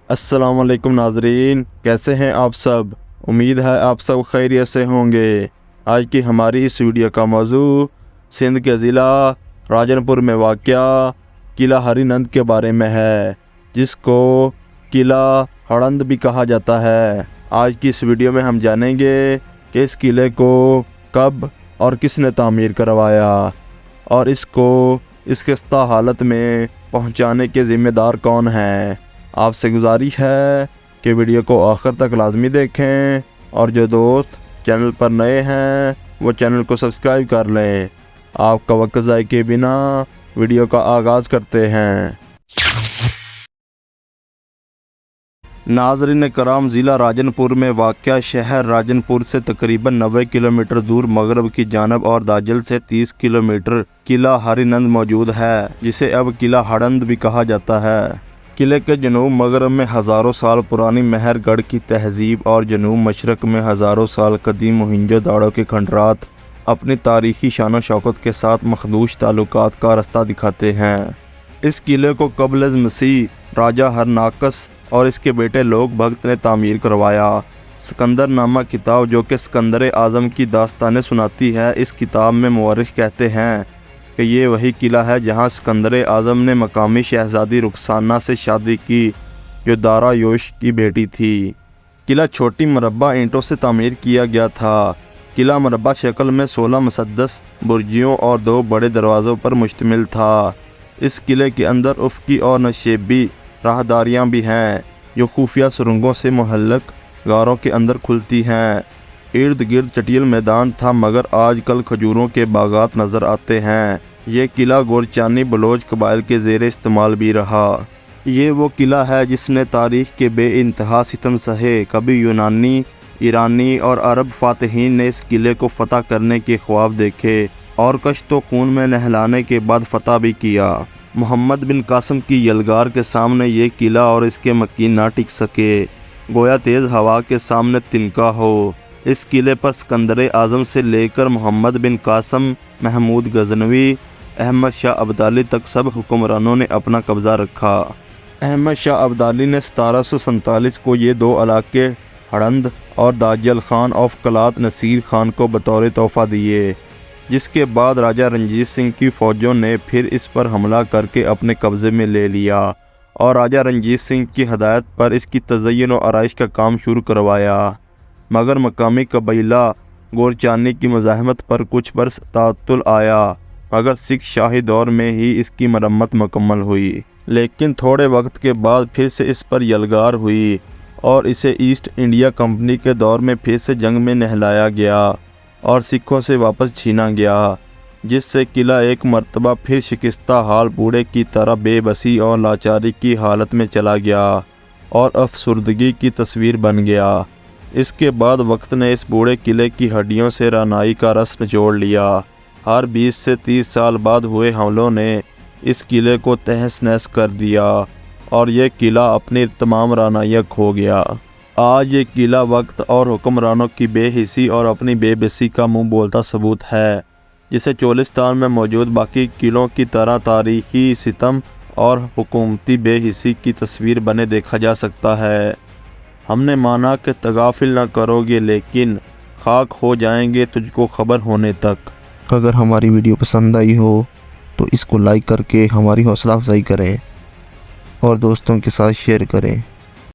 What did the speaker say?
अस्सलाम वालेकुम नाजरीन, कैसे हैं आप सब। उम्मीद है आप सब खैरियत से होंगे। आज की हमारी इस वीडियो का मौजू सिंध के ज़िला राजनपुर में वाक़या किला हरिनंद के बारे में है, जिसको किला हड़ंद भी कहा जाता है। आज की इस वीडियो में हम जानेंगे कि इस किले को कब और किसने तामीर करवाया और इसको इस खस्ता हालत में पहुंचाने के ज़िम्मेदार कौन हैं। आपसे गुजारिश है कि वीडियो को आखिर तक लाजमी देखें और जो दोस्त चैनल पर नए हैं वो चैनल को सब्सक्राइब कर लें। आपका वक्त ज़ाय के बिना वीडियो का आगाज़ करते हैं। नाज़रीन कराम, ज़िला राजनपुर में वाक़या शहर राजनपुर से तकरीबन 90 किलोमीटर दूर मगरब की जानब और दाजल से 30 किलोमीटर किला हरिनंद मौजूद है, जिसे अब किला हड़ंद भी कहा जाता है। किले के जनूब मगरब में हज़ारों साल पुरानी मेहरगढ़ की तहज़ीब और जनूब मशरक़ में हज़ारों साल कदीम मोहनजोदाड़ो के खंडरात अपनी तारीख़ी शान शौकत के साथ मखदूश ताल्लुकात का रास्ता दिखाते हैं। इस किले को क़ब्ल मसीह राजा हरनाकस और इसके बेटे लोक भगत ने तामीर करवाया। सिकंदर नामा किताब, जो कि सिकंदर आज़म की दास्तानें सुनाती है, इस किताब में मुअर्रिख़ कहते हैं कि ये वही किला है जहाँ सिकंदर आज़म ने मकामी शहज़ादी रुखसाना से शादी की, जो दारा योश की बेटी थी। किला छोटी मरबा ईंटों से तामीर किया गया था। किला मरबा शक्ल में 16 मुसद्दस बुर्जियों और 2 बड़े दरवाज़ों पर मुश्तमिल था। इस किले के अंदर उफ़क़ी और नशेबी राहदारियाँ भी हैं, जो खुफिया सुरंगों से मुहल्लक गारों के अंदर खुलती हैं। इर्द गिर्द चटियल मैदान था, मगर आजकल खजूरों के बागात नज़र आते हैं। ये किला गोरचानी बलोच कबाइल के ज़ेर इस्तेमाल भी रहा। ये वो किला है जिसने तारीख़ के बेइंतहा सितम सहे। कभी यूनानी, ईरानी और अरब फ़ातहीन ने इस किले को फ़तह करने के ख्वाब देखे और कश्तो खून में नहलाने के बाद फ़तह भी किया। मोहम्मद बिन कासिम की यलगार के सामने ये किला और इसके मकीन ना टिक सके, गोया तेज़ हवा के सामने तिनका हो। इस किले पर सिकंदर आज़म से लेकर मोहम्मद बिन कासिम, महमूद गजनवी, अहमद शाह अब्दाली तक सब हुक्मरानों ने अपना कब्ज़ा रखा। अहमद शाह अब्दाली ने 1747 को ये 2 इलाके हड़ंद और दाजल खान ऑफ कलात नसीर खान को बतौर तोहफ़ा दिए, जिसके बाद राजा रंजीत सिंह की फ़ौजों ने फिर इस पर हमला करके अपने कब्ज़े में ले लिया और राजा रंजीत सिंह की हदायत पर इसकी तज़य्युन और आराइश का काम शुरू करवाया। मगर मकामी कबीला गोरचानी की मज़ाहमत पर कुछ बरस तातुल आया, मगर सिख शाही दौर में ही इसकी मरम्मत मुकम्मल हुई। लेकिन थोड़े वक्त के बाद फिर से इस पर यलगार हुई और इसे ईस्ट इंडिया कंपनी के दौर में फिर से जंग में नहलाया गया और सिखों से वापस छीना गया, जिससे किला एक मरतबा फिर शिकस्ता हाल बूढ़े की तरह बेबसी और लाचारी की हालत में चला गया और अफसुर्दगी की तस्वीर बन गया। इसके बाद वक्त ने इस बूढ़े किले की हड्डियों से रानाई का रस निचोड़ लिया। हर 20 से 30 साल बाद हुए हमलों ने इस किले को तहस नहस कर दिया और ये किला अपनी तमाम रानाइयाँ खो गया। आज ये किला वक्त और हुक्मरानों की बेहिसी और अपनी बेबसी का मुँह बोलता सबूत है, जिसे चोलिस्तान में मौजूद बाकी किलों की तरह तारीख़ी सितम और हुकूमती बेहिसी की तस्वीर बने देखा जा सकता है। हमने माना कि तगाफिल न करोगे, लेकिन खाक हो जाएंगे तुझको खबर होने तक। अगर हमारी वीडियो पसंद आई हो तो इसको लाइक करके हमारी हौसला अफजाई करें और दोस्तों के साथ शेयर करें।